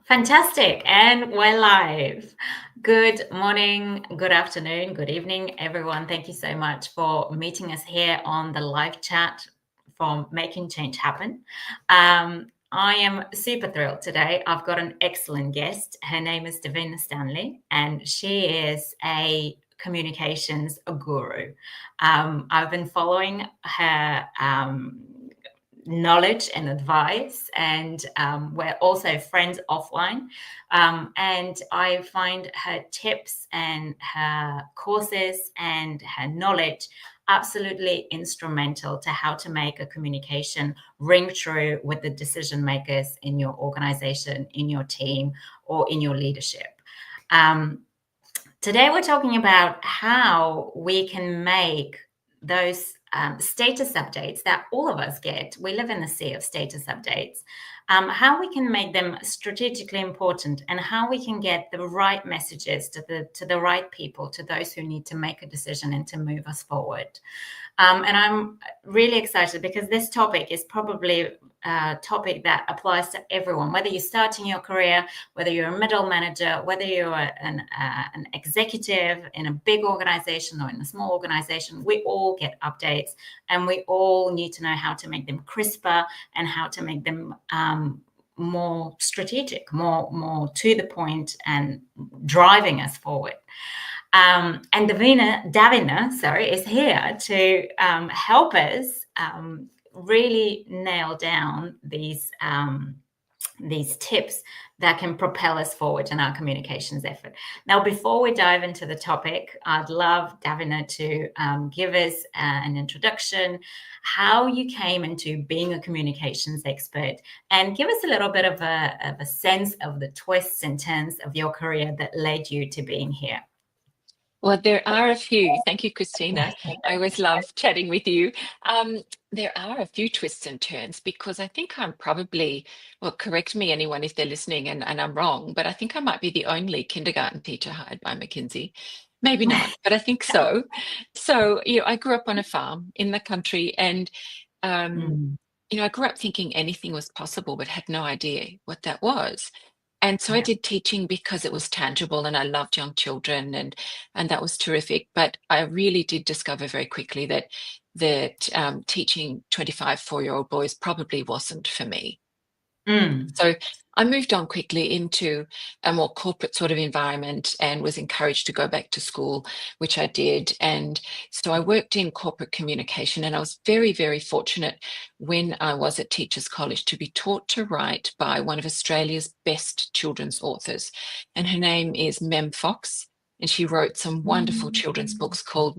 Fantastic. And we're live. Good morning, good afternoon, good evening, everyone. Thank you so much for meeting us here on the live chat from Making Change Happen. I am super thrilled today. I've got an excellent guest. Her name is Davina Stanley, and she is a communications guru. I've been following her knowledge and advice, and we're also friends offline, and I find her tips and her courses and her knowledge absolutely instrumental to how to make a communication ring true with the decision makers in your organization, in your team, or in your leadership. Today we're talking about how we can make those status updates that all of us get. We live in a sea of status updates. How we can make them strategically important, and how we can get the right messages to the right people, to those who need to make a decision and to move us forward. And I'm really excited because this topic is probably a topic that applies to everyone, whether you're starting your career, whether you're a middle manager, whether you're an executive in a big organization or in a small organization. We all get updates, and we all need to know how to make them crisper and how to make them more strategic, more to the point, and driving us forward. And Davina, is here to help us really nail down these tips that can propel us forward in our communications effort. Now, before we dive into the topic, I'd love Davina to give us an introduction, how you came into being a communications expert, and give us a little bit of a sense of the twists and turns of your career that led you to being here. Well, there are a few. Thank you, Christina. I always love chatting with you. There are a few twists and turns because I think I'm probably, well, correct me anyone if they're listening and I'm wrong, but I think I might be the only kindergarten teacher hired by McKinsey. Maybe not, but I think so. So, I grew up on a farm in the country, and Mm. I grew up thinking anything was possible, but had no idea what that was. And so I Yeah. did teaching because it was tangible, and I loved young children, and that was terrific. But I really did discover very quickly that teaching 25 4-year-old boys probably wasn't for me. Mm. So I moved on quickly into a more corporate sort of environment and was encouraged to go back to school, which I did. And so I worked in corporate communication, and I was very, very fortunate when I was at Teachers College to be taught to write by one of Australia's best children's authors. And her name is Mem Fox. And she wrote some wonderful children's books called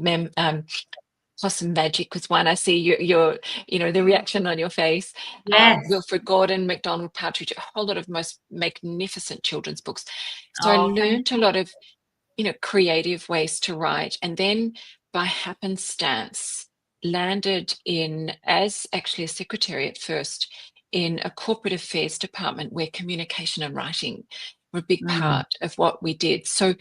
Possum Magic was one. I see your the reaction on your face. Yes. Wilfred Gordon, MacDonald Partridge, a whole lot of most magnificent children's books. So I Oh, thank learned a lot of, creative ways to write. And then by happenstance, landed in as actually a secretary at first in a corporate affairs department where communication and writing were a big Mm. part of what we did. So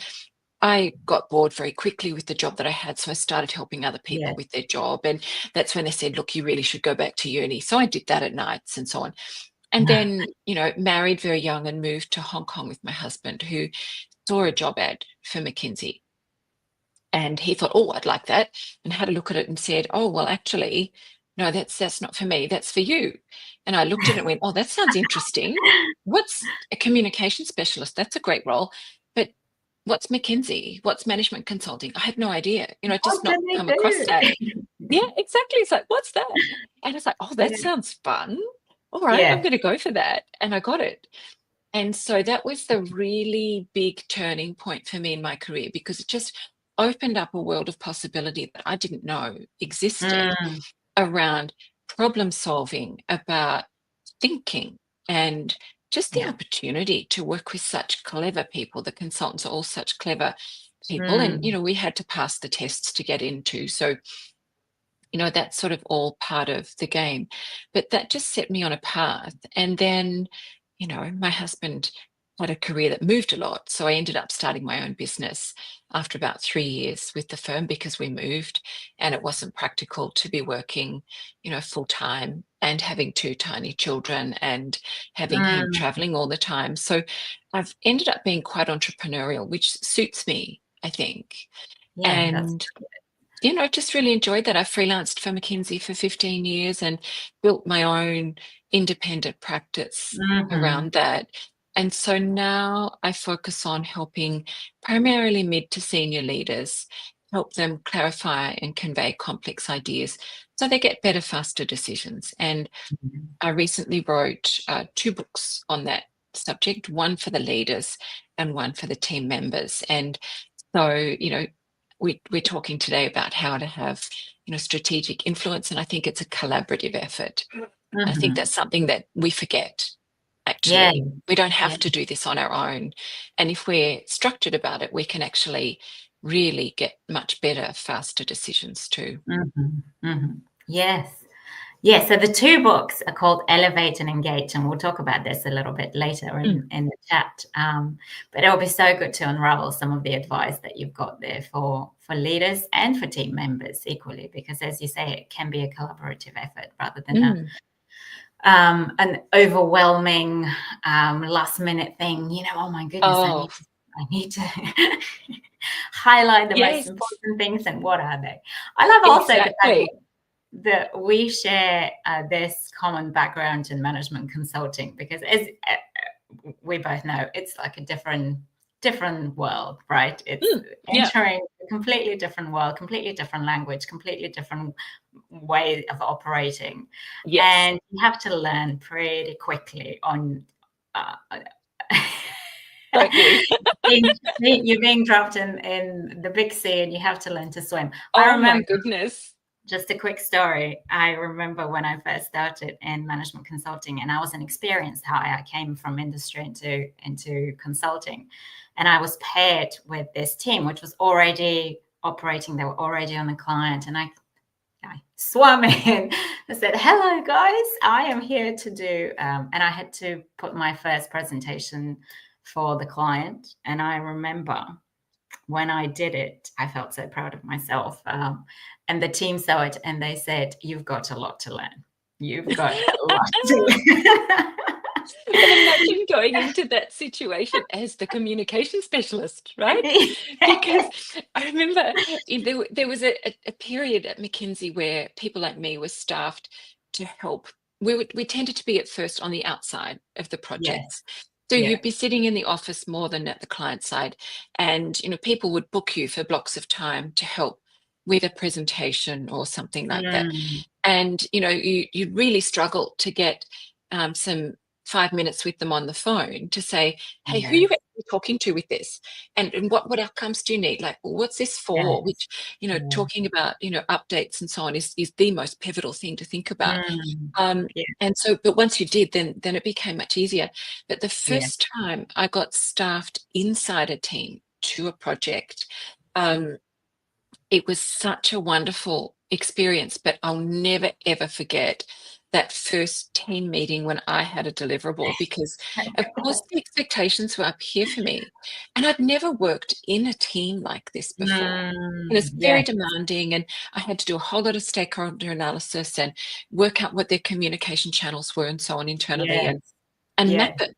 I got bored very quickly with the job that I had, so I started helping other people Yes. with their job. And that's when they said, look, you really should go back to uni. So I did that at nights and so on. And then, married very young and moved to Hong Kong with my husband, who saw a job ad for McKinsey. And he thought, oh, I'd like that, and had a look at it and said, oh, well, actually, no, that's not for me. That's for you. And I looked at it and went, oh, that sounds interesting. What's a communication specialist? That's a great role. But what's McKinsey? What's management consulting? I had no idea. I'd What just can not they come across that. do? Yeah, exactly. It's like, what's that? And it's like, oh, that Yeah. sounds fun. All right, I'm Yes. going to go for that. And I got it. And so that was the really big turning point for me in my career, because it just opened up a world of possibility that I didn't know existed Mm. around problem solving, about thinking, and just the Yeah. opportunity to work with such clever people. The consultants are all such clever people. And, Mm. we had to pass the tests to get into. So, that's sort of all part of the game. But that just set me on a path. And then, my husband had a career that moved a lot. So I ended up starting my own business after about 3 years with the firm because we moved and it wasn't practical to be working, full time and having two tiny children and having him Mm, traveling all the time. So I've ended up being quite entrepreneurial, which suits me, I think. yeah, that's And just really enjoyed that. I freelanced for McKinsey for 15 years and built my own independent practice mm-hmm. around that. And so now I focus on helping primarily mid to senior leaders, help them clarify and convey complex ideas so they get better, faster decisions. And I recently wrote 2 books on that subject, one for the leaders and one for the team members. And so, we're talking today about how to have, strategic influence. And I think it's a collaborative effort. I think Mm-hmm. that's something that we forget, Yeah, actually. We don't yeah. have to do this on our own. And if we're structured about it, we can actually really get much better, faster decisions too. Mm-hmm. Mm-hmm. Yes. Yeah, so the 2 books are called Elevate and Engage, and we'll talk about this a little bit later Mm. in the chat. But it'll be so good to unravel some of the advice that you've got there for leaders and for team members equally, because as you say, it can be a collaborative effort rather than Mm. an overwhelming last minute thing. Oh my goodness, I Oh, need to highlight the most yes, important things, and what are they? I love also the fact exactly. that we share this common background in management consulting, because as we both know, it's like a different world, right? It's Mm. Yeah, entering a completely different world, completely different language, completely different way of operating, yes, and you have to learn pretty quickly on uh, don't you? you're being dropped in the big sea and you have to learn to swim. I Oh my remember, goodness. just a quick story. I remember when I first started in management consulting, and I was an experienced hire. I came from industry into consulting, and I was paired with this team, which was already operating. They were already on the client, and I swam in. I said, "Hello, guys. I am here to do," and I had to put my first presentation for the client. And I remember when I did it, I felt so proud of myself. And the team saw it and they said, "You've got a lot to learn. You've got a lot to But imagine going into that situation as the communication specialist, right? learn." Because I remember there was a period at McKinsey where people like me were staffed to help. We tended to be at first on the outside of the Yes. projects. So Yeah. you'd be sitting in the office more than at the client side. And people would book you for blocks of time to help with a presentation or something like that. Mm, And you really struggle to get some 5 minutes with them on the phone to say, hey, who are you yes. actually talking to with this, and what outcomes do you need, like, well, what's this for, Yes. which Yeah. talking about updates and so on is the most pivotal thing to think about. Mm, yeah. And so, but once you did, then it became much easier. But the Yeah. first time I got staffed inside a team to a project, um, it was such a wonderful experience, but I'll never ever forget that first team meeting when I had a deliverable, because of course the expectations were up here for me. And I'd never worked in a team like this before. And it's Yeah. very demanding, and I had to do a whole lot of stakeholder analysis and work out what their communication channels were and so on internally, Yes. and map Yes. it.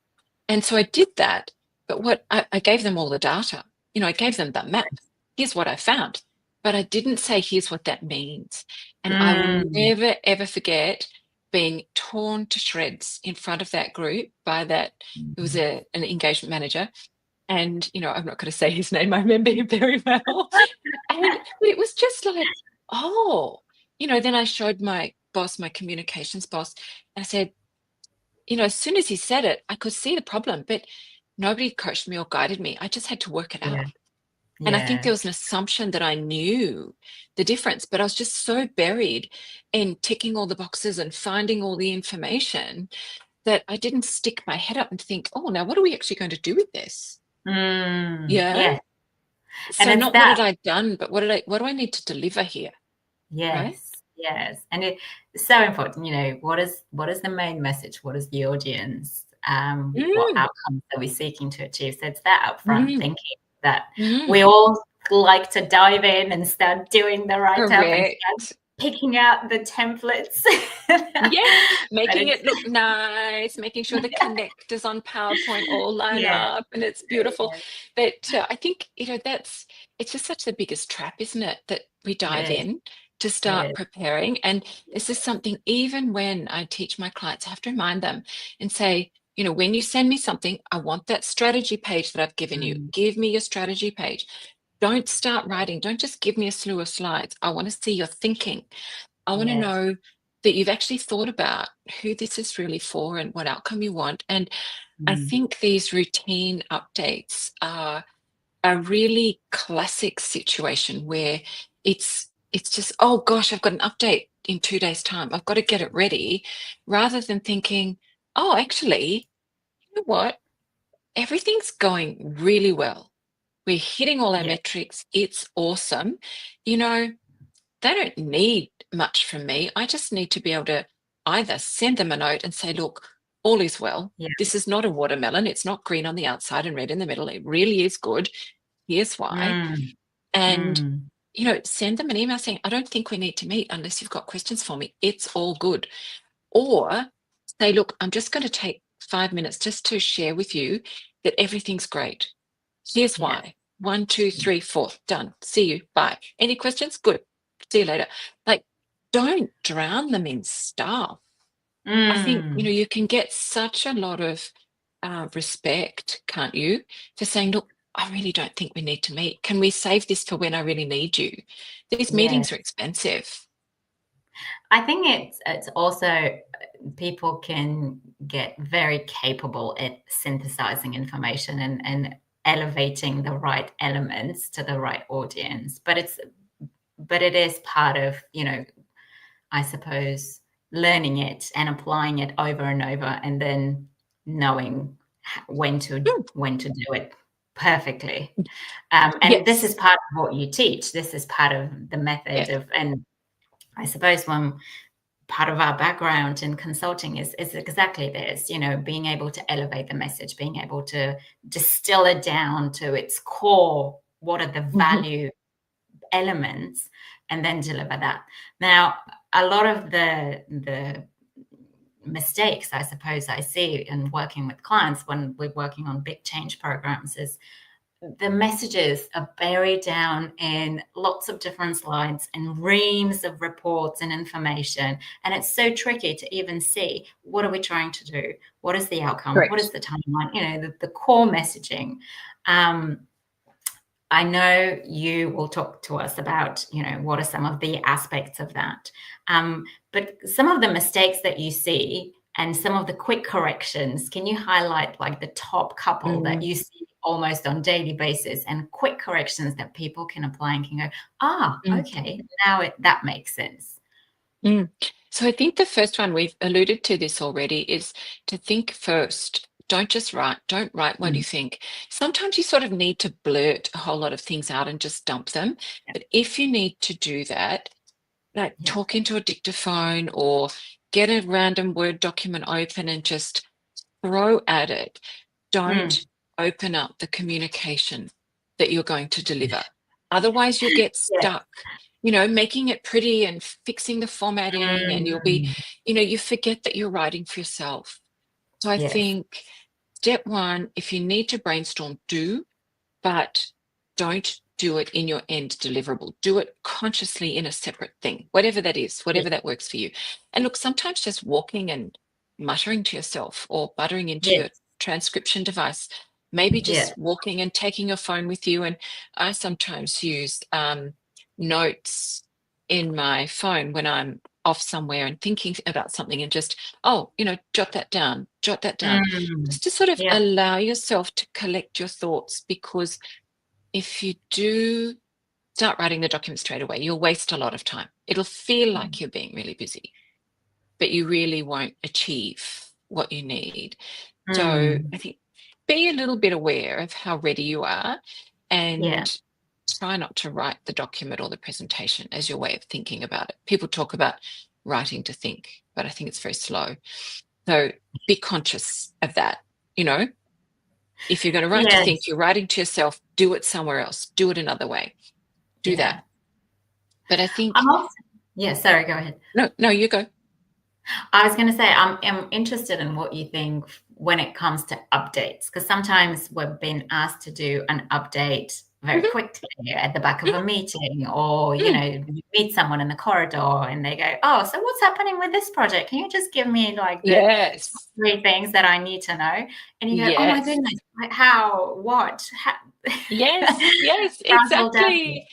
And so I did that. But what I gave them all the data. I gave them the map. Here's what I found. But I didn't say, here's what that means. And I will Mm, never, ever forget being torn to shreds in front of that group by that. It was mhm. an engagement manager. And, I'm not going to say his name. I remember him very well. And it was just like, oh, then I showed my boss, my communications boss, and I said, as soon as he said it, I could see the problem, but nobody coached me or guided me. I just had to work it Yeah. out. And I think Yeah. there was an assumption that I knew the difference, but I was just so buried in ticking all the boxes and finding all the information that I didn't stick my head up and think, oh, now what are we actually going to do with this? Yeah. Yeah. And So it's not what that. had I done, but what do I need to deliver here? Right? Yes. Yes. And it's so important, what is the main message? What is the audience what Mm, outcomes are we seeking to achieve. So it's that upfront mm, thinking that mm. we all like to dive in and start doing the write-up and start Correct. picking out the templates. Yeah, But making it's it look nice, making sure the connectors on PowerPoint all line yeah, up and it's beautiful. But I think, it's just such the biggest trap, isn't it? That we dive it is. in to It start is. preparing. And this is something, even when I teach my clients, I have to remind them and say, when you send me something, I want that strategy page that I've given you. Mm, Give me your strategy page. Don't start writing. Don't just give me a slew of slides. I want to see your thinking. I want to yes. know that you've actually thought about who this is really for and what outcome you want. And I Mm, think these routine updates are a really classic situation where it's just, oh gosh, I've got an update in 2 days' time. I've got to get it ready, rather than thinking, oh, actually, you know what? Everything's going really well. We're hitting all our yeah. metrics. It's awesome. You know, they don't need much from me. I just need to be able to either send them a note and say, look, all is well. Yeah. This is not a watermelon. It's not green on the outside and red in the middle. It really is good. Here's why. Mm, And, mm, send them an email saying, I don't think we need to meet unless you've got questions for me. It's all good. Or say, look, I'm just going to take 5 minutes just to share with you that everything's great. Here's yeah. why. One, two, three, four. Done. See you. Bye. Any questions? Good. See you later. Like, don't drown them in stuff. I think, Mm, you can get such a lot of respect, can't you, for saying, look, I really don't think we need to meet. Can we save this for when I really need you? These yeah. meetings are expensive. I think it's also people can get very capable at synthesizing information and elevating the right elements to the right audience. But it is part of, I suppose, learning it and applying it over and over, and then knowing Mm, when to do it perfectly. And this is yes. part of what you teach. This is part of the method Yeah. of, and I suppose one part of our background in consulting is exactly this, being able to elevate the message, being able to distill it down to its core. What are the Mhm. value elements, and then deliver that. Now, a lot of the mistakes I suppose I see in working with clients when we're working on big change programs is the messages are buried down in lots of different slides and reams of reports and information. And it's so tricky to even see, what are we trying to do? What is the outcome? What is Correct. the timeline? The core messaging. Um, I know you will talk to us about, what are some of the aspects of that. But some of the mistakes that you see and some of the quick corrections, can you highlight like the top couple that Mm, you see almost on daily basis, and quick corrections that people can apply and can go, mm. okay, now that makes sense. Mm. So I think the first one, we've alluded to this already, is to think first. Don't just write. Don't write what you Mm, think. Sometimes you sort of need to blurt a whole lot of things out and just dump them. yeah, But if you need to do that, like yeah. talk into a dictaphone or get a random Word document open and just throw at it. Mm, Don't open up the communication that you're going to deliver. Otherwise, you'll get yes. stuck, making it pretty and fixing the formatting, and you'll be, Mm, you forget that you're writing for yourself. So I yes. think step one, if you need to brainstorm, do, but don't do it in your end deliverable. Do it consciously in a separate thing, whatever that is, Yeah, whatever that works for you. And look, sometimes just walking and muttering to yourself or buttering into your yes. transcription device, maybe Yeah. just walking and taking your phone with you. And I sometimes use notes in my phone when I'm off somewhere and thinking about something, and just, oh, jot that down, Mm, just to sort of yeah. allow yourself to collect your thoughts. Because if you do start writing the document straight away, you'll waste a lot of time. It'll feel like you're being really busy, but you really won't achieve what you need. So Mm, I think be a little bit aware of how ready you are, yeah. and try not to write the document or the presentation as your way of thinking about it. People talk about writing to think, but I think it's very slow. So be conscious of that. If you're going to write to think, Yes. you're writing to yourself, do it somewhere else, do it another way, do Yeah. that. But I think, I'm also, yeah, sorry, go ahead. no, you go. I was going to say, I'm interested in what you think when it comes to updates, because sometimes we've been asked to do an update very Mhm, quickly at the back of a mhm, meeting, or, mm. you meet someone in the corridor and they go, oh, so what's happening with this project? Can you just give me like the top Yes, three things that I need to know? And you go, oh my yes, goodness, like how, what? How? yes, Frazzle dazzle. exactly.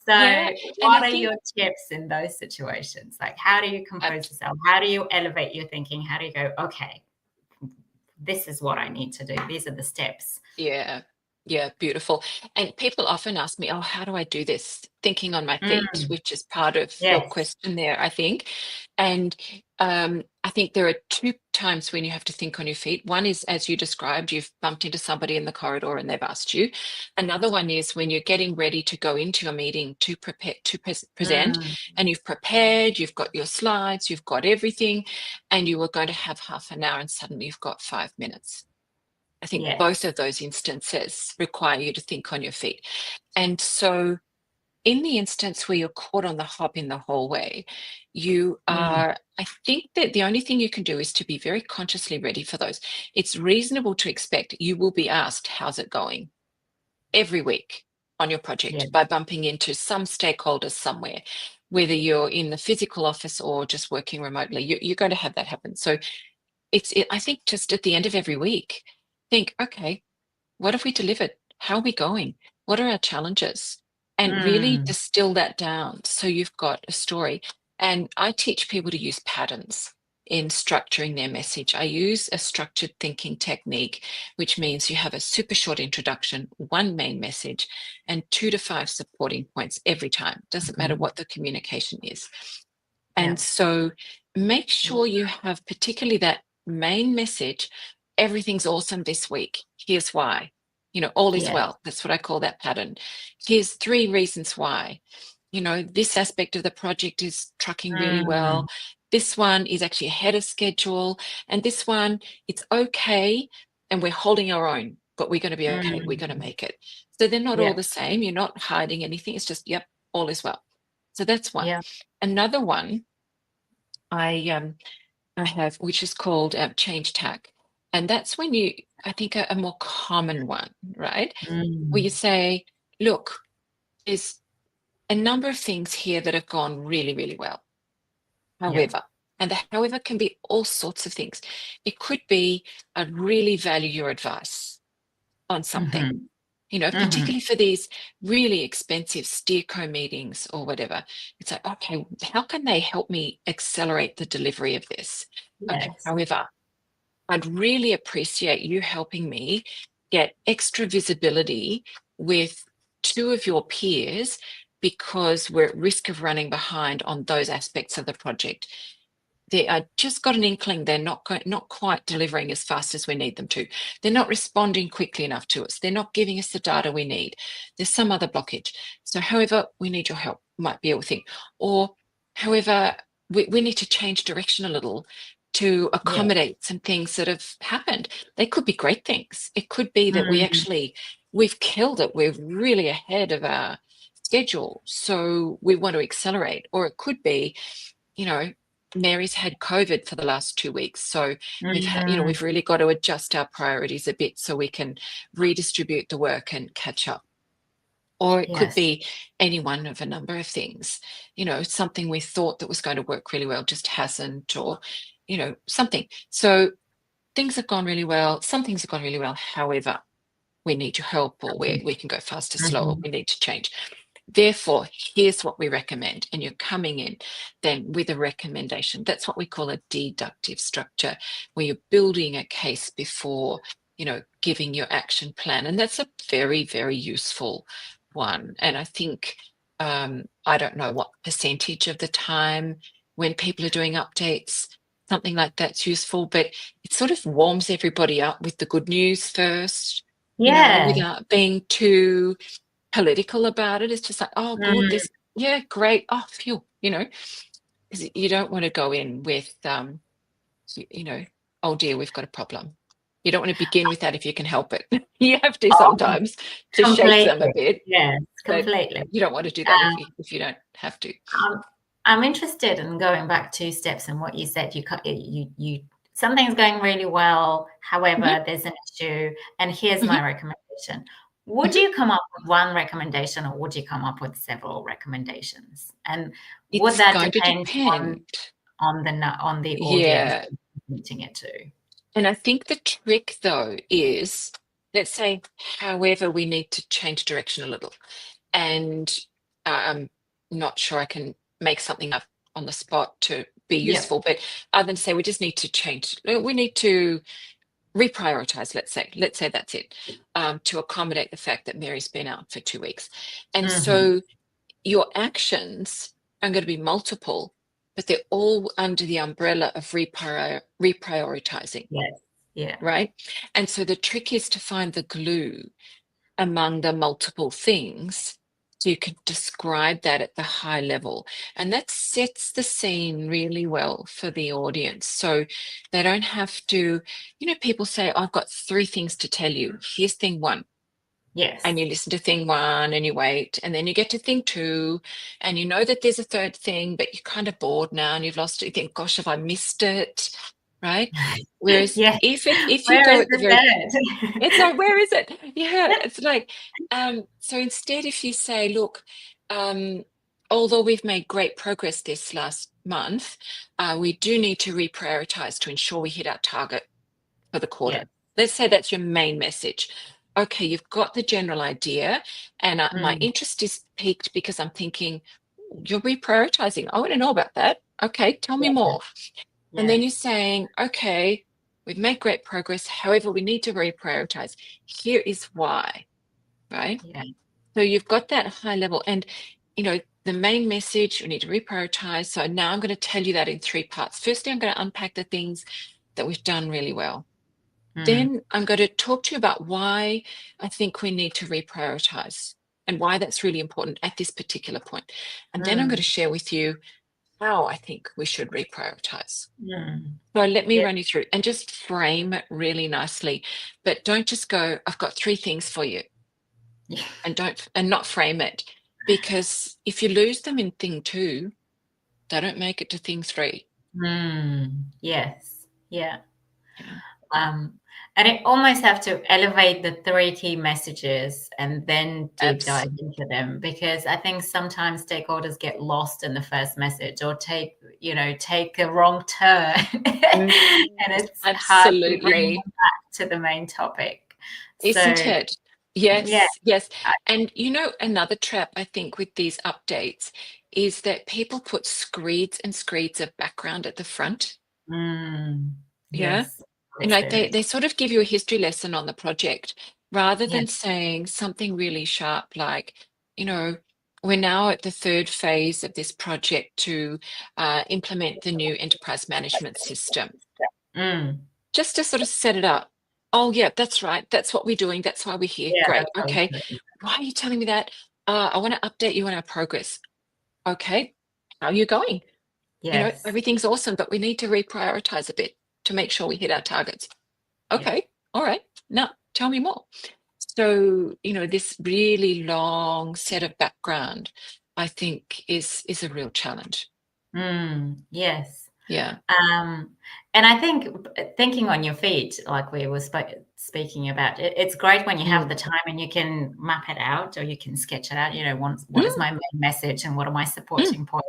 So, Yeah. And what I are think, your tips in those situations? Like, how do you uh, compose yourself? How do you elevate your thinking? How do you go, okay, this is what I need to do? These are the steps. yeah, yeah, beautiful. And people often ask me, oh, how do I do this? Thinking on my feet, Mm, which is part of your yes. question there, I think. And I think there are two times when you have to think on your feet. One is, as you described, you've bumped into somebody in the corridor and they've asked you. Another one is when you're getting ready to go into your meeting to prepare to present, Mm, and you've prepared, you've got your slides, you've got everything, and you were going to have half an hour and suddenly you've got 5 minutes. I think both yes. of those instances require you to think on your feet. And so, in the instance where you're caught on the hop in the hallway, Mm, I think that the only thing you can do is to be very consciously ready for those. It's reasonable to expect you will be asked, how's it going? Every week on your yeah. project by bumping into some stakeholders somewhere, whether you're in the physical office or just working remotely, you're going to have that happen. So, I think just at the end of every week, think, okay, what have we delivered? How are we going? What are our challenges? And really Mm, distill that down so you've got a story. And I teach people to use patterns in structuring their message. I use a structured thinking technique, which means you have a super short introduction, one main message, and 2 to 5 supporting points every time. Doesn't matter mhm, what the communication is. yeah. And so make sure you have particularly that main message. Everything's awesome this week. Here's why. All is Yes. well. That's what I call that pattern. Here's 3 reasons why. This aspect of the project is trucking really Mm, well. This one is actually ahead of schedule. And this one, it's okay. And we're holding our own, but we're going to be okay. We're going to mm, make it. So they're not all yeah. the same. You're not hiding anything. It's just, yep, all is well. So that's one. Yeah. Another one I have, which is called change tack, and that's when I think a more common one, right? Where you Mm, say, look, there's a number of things here that have gone really, really well. yeah. However, and the however can be all sorts of things. It could be I really value your advice on something. Hmm. Hmm. Particularly for these really expensive steerco meetings or whatever. It's like, okay, how can they help me accelerate the delivery of this? Okay, Yes. however, I'd really appreciate you helping me get extra visibility with 2 of your peers because we're at risk of running behind on those aspects of the project. I just got an inkling they're not quite delivering as fast as we need them to. They're not responding quickly enough to us. They're not giving us the data we need. There's some other blockage. So, however, we need your help, might be a thing. Or, however, we need to change direction a little to Yes. accommodate some things that have happened. They could be great things. It could be that Mm, we've killed it. We're really ahead of our schedule. So we want to accelerate. Or it could be, you know, Mary's had COVID for the last 2 weeks. So mm, we've really got to adjust our priorities a bit so we can redistribute the work and catch up. Or it could yes. be any one of a number of things, something we thought that was going to work really well just hasn't, or, something. So things have gone really well. Some things have gone really well. However, we need your help, or we can go faster, slower. Mhm. We need to change. Therefore, here's what we recommend. And you're coming in then with a recommendation. That's what we call a deductive structure, where you're building a case before, giving your action plan. And that's a very, very useful one. And I think, I don't know what percentage of the time when people are doing updates, something like that's useful, but it sort of warms everybody up with the good news first, Yeah. without being too political about it. It's just like, oh, good, Mm, this, yeah, great. Oh, phew, because you don't want to go in with, you know, oh dear, we've got a problem. You don't want to begin with that if you can help it. You have to Oh, sometimes to shake them a completely. bit, Yes, but completely. you don't want to do that if you don't have to. Um, I'm interested in going back 2 steps in what you said. Something's going really well. Mhm, However, there's an issue, and here's mhm, my recommendation. Would mhm. you come up with one recommendation, or would you come up with several recommendations? And would It's that going to depend depend. on the audience Yeah. that you're meeting it to? And I think the trick though is, let's say, however, we need to change direction a little. And I'm not sure I can make something up on the spot to be Yep. useful, but other than say we just need to change, we need to reprioritize, let's say that's it, to accommodate the fact that Mary's been out for 2 weeks. And Hmm. so your actions are going to be multiple, but they're all under the umbrella of reprioritizing, Yes. Yeah. right? And so the trick is to find the glue among the multiple things so you can describe that at the high level. And that sets the scene really well for the audience. So they don't have to, people say, I've got 3 things to tell you. Here's thing 1. And Yes. you listen to thing 1 and you wait, and then you get to thing 2, and you know that there's a third thing, but you're kind of bored now and you've lost it. You think, gosh, have I missed it? Right? Whereas Yes. if you Where go is at the the very, it's third? like, where is it? Yeah, it's like, so instead, if you say, look, um, although we've made great progress this last month, we do need to reprioritize to ensure we hit our target for the Yeah. quarter. Let's say that's your main message. Okay, you've got the general idea, and my Mm. interest is piqued because I'm thinking, you're reprioritizing. I want to know about that. Okay, tell me Yeah. more. And then Yes. you're saying, okay, we've made great progress. However, we need to reprioritize. Here is why, right? Yeah. So you've got that high level. And, the main message, we need to reprioritize. So now I'm going to tell you that in 3 parts. Firstly, I'm going to unpack the things that we've done really well. Mm. Then I'm going to talk to you about why I think we need to reprioritize and why that's really important at this particular point. And then I'm going to Mm. share with you how I think we should reprioritize. Mm. So let me Yeah. run you through and just frame it really nicely. But don't just go, I've got 3 things for you, Yeah. and not frame it. Because if you lose them in thing 2, they don't make it to thing 3. Mm. Yes. Yeah. Yeah. Um, and it almost have to elevate the 3 key messages and then deep dive Absolutely. into them, because I think sometimes stakeholders get lost in the first message, or take a wrong turn, and it's hard to bring them Absolutely. back to the main topic. Isn't So it? yeah. Yes, yes. And another trap I think with these updates is that people put screeds and screeds of background at the front. Mm, Yeah. yes, Like they, experience. they sort of give you a history lesson on the project rather Yeah. than saying something really sharp like, you know, we're now at the 3rd phase of this project to implement the new enterprise management system. Mm, Just to sort of set it up. Oh, yeah, that's right. That's what we're doing. That's why we're here. yeah, Great. that's how we Okay. do it. Why are you telling me that? I want to update you on our progress. Okay. How are you going? Yes, Everything's awesome, but we need to reprioritize a bit to make sure we hit our targets. yeah. Okay. All right. Now tell me more. So, this really long set of background, I think is a real challenge. Yes. Yeah. Um, and I think thinking on your feet, like we were speaking about, it's great when you have Mm. the time and you can map it out, or you can sketch it out. What is Mm. my main message and what are my Mm. supporting points?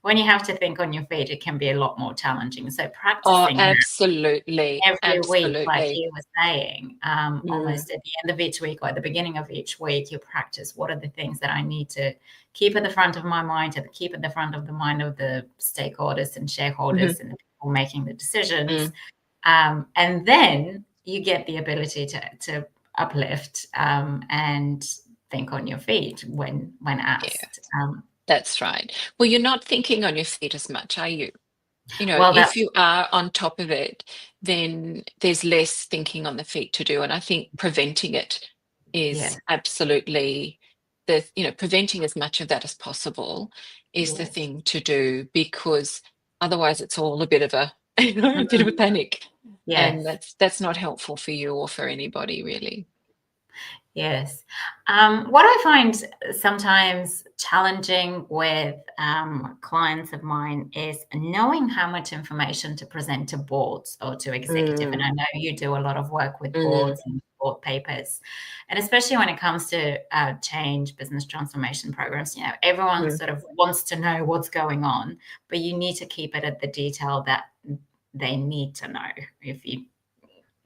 When you have to think on your feet, it can be a lot more challenging. So Oh, practicing absolutely. every week, like Absolutely. you were saying, Mm. almost at the end of each week or at the beginning of each week, you practice what are the things that I need to keep at the front of my mind, to keep at the front of the mind of the stakeholders and Mhm. shareholders and the people making the decisions. Mm. And then you get the ability to uplift, and think on your feet when Yeah, asked. that's right. Well, you're not thinking on your feet as much, are you? Well, If that's you are on top of it, then there's less thinking on the feet to do. And I think preventing it yeah, is absolutely preventing as much of that as possible is the yes, thing to do, because otherwise it's all a bit of a a bit of a panic. And Yes. that's not helpful for you or for anybody, really. Yes. What I find sometimes challenging with clients of mine is knowing how much information to present to boards or to executive. And I know you do a lot of work with boards and board papers, and especially when it comes to change business transformation programs. Everyone sort of wants to know what's going on, but you need to keep it at the detail that they need to know.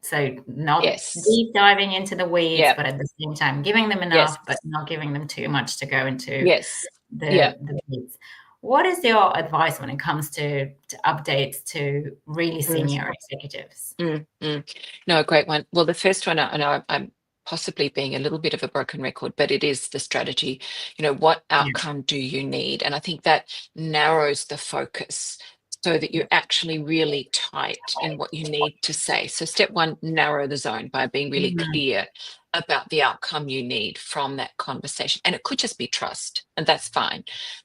So not Yes. deep diving into the weeds, Yeah. but at the same time giving them Yes. enough, but not giving them too much to go into Yes. Yeah. the weeds. What is your advice when it comes to updates to really senior executives? No, great one. Well, the first one, I know I'm possibly being a little bit of a broken record, but it is the strategy. What Yeah, outcome do you need? And I think that narrows the focus so that yeah, you're actually really tight in what you need to say. So step one, narrow the zone by being really mhm, clear about the outcome you need from that conversation. And it could just be trust, and that's fine.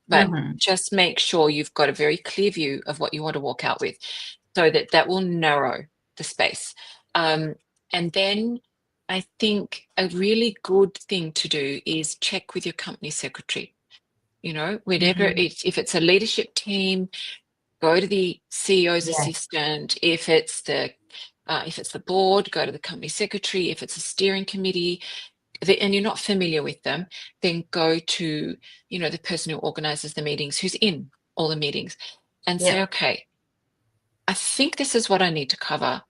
But mhm, just make sure you've got a very clear view of what you want to walk out with so that that will narrow the space. Um, and then I think a really good thing to do is check with your company secretary. Whenever mhm. if it's a leadership team, go to the CEO's Yes, assistant. If it's the board, go to the company secretary. If it's a steering committee, and you're not familiar with them, then go to the person who organizes the meetings, who's in all the meetings, and say, yep, okay, I think this is what I need to cover.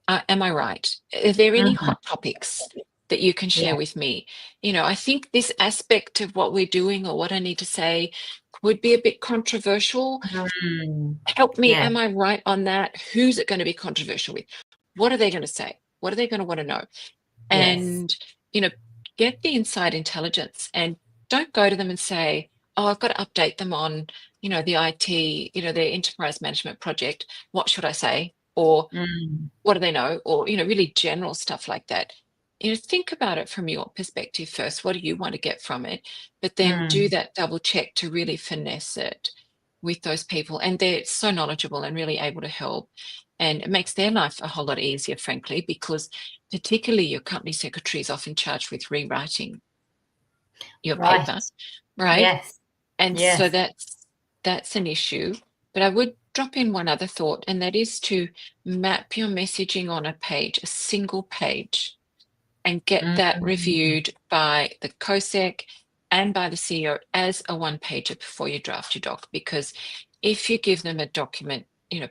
Am I right? Are there any mhm, hot topics that you can yeah, share with me? I think this aspect of what we're doing or what I need to say would be a bit controversial. mm, Help me. yeah, Am I right on that? Who's it going to be controversial with? What are they going to say? What are they going to want to know? yes, And, you know, get the inside intelligence and don't go to them and say, oh, I've got to update them on, the IT, their enterprise management project. What should I say? Or mm, what do they know? Or, really general stuff like that. Think about it from your perspective first. What do you want to get from it? But then do mm, that double check to really finesse it with those people. And they're so knowledgeable and really able to help. And it makes their life a whole lot easier, frankly, because particularly your company secretary is often charged with rewriting your right, paper, right? yes, And so yes, that's an issue. But I would drop in one other thought, and that is to map your messaging on a page, a single page, and get that mm, reviewed by the COSEC and by the CEO as a one pager before you draft your doc. Because if you give them a document,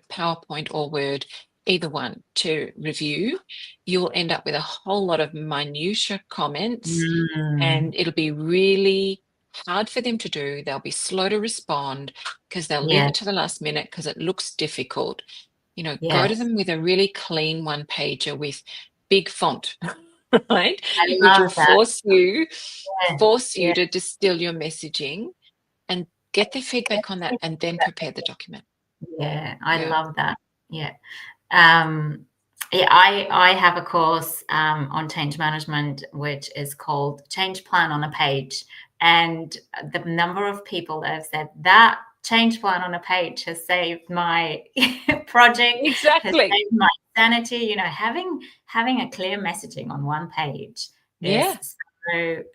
PowerPoint or Word, either one to review, you'll end up with a whole lot of minutiae comments, mm, and it'll be really hard for them to do. They'll be slow to respond because they'll leave yes, it to the last minute because it looks difficult. Go to yes. them with a really clean one pager with big font, right? I Which will love that. Yeah, force you yeah, to distill your messaging and get their feedback on that and then prepare the document. yeah, I Yeah. love that. Yeah. Um, yeah, I have a course on change management, which is called Change Plan on a Page. And the number of people that have said that change plan on a page has saved my project, has Exactly. saved my sanity. Having a clear messaging on one page Yeah. is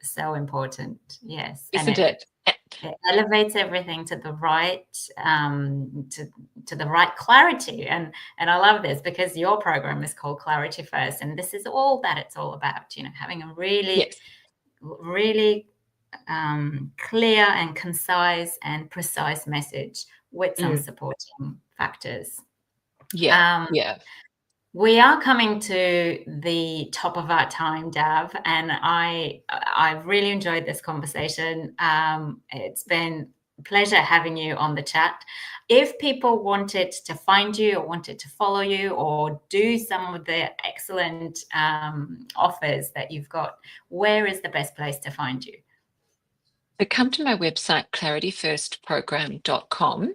so important. Yes, and Isn't it? it elevates everything to the right to the right clarity. And I love this because your program is called Clarity First, and this is all that it's all about. Having a really Yes. really clear and concise and precise message with some Mm. supporting factors. Yeah. um, Yeah. we are coming to the top of our time, Dav, and I've really enjoyed this conversation. It's been a pleasure having you on the chat. If people wanted to find you or wanted to follow you or do some of the excellent offers that you've got, where is the best place to find you? So come to my website, clarityfirstprogram.com,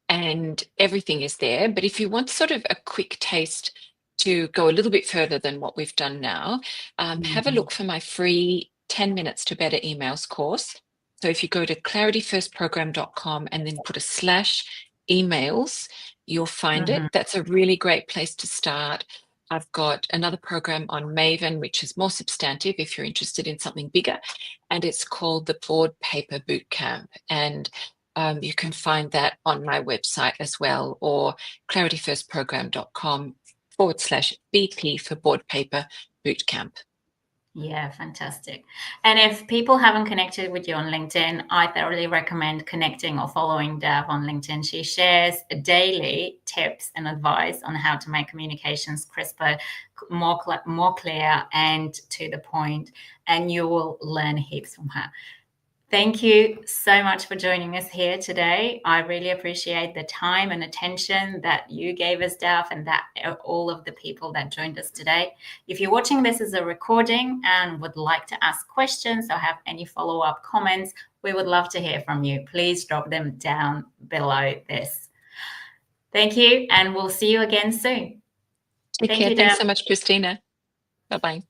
and everything is there. But if you want sort of a quick taste to go a little bit further than what we've done now, have a Mhm. look for my free 10 Minutes to Better Emails course. So if you go to clarityfirstprogram.com and then put a /emails, you'll find it. That's a really great place to start. I've got another program on Maven, which is more substantive if you're interested in something bigger, and it's called the Board Paper Bootcamp. And you can find that on my website as well, or clarityfirstprogram.com/BP for Board Paper Bootcamp. Yeah, fantastic. And if people haven't connected with you on LinkedIn, I thoroughly recommend connecting or following Dav on LinkedIn. She shares daily tips and advice on how to make communications crisper, more clear, and to the point, and you will learn heaps from her. Thank you so much for joining us here today. I really appreciate the time and attention that you gave us, Dav, and that all of the people that joined us today. If you're watching this as a recording and would like to ask questions or have any follow-up comments, we would love to hear from you. Please drop them down below this. Thank you, and we'll see you again soon. Take care. Thanks so much, Christina. Bye-bye.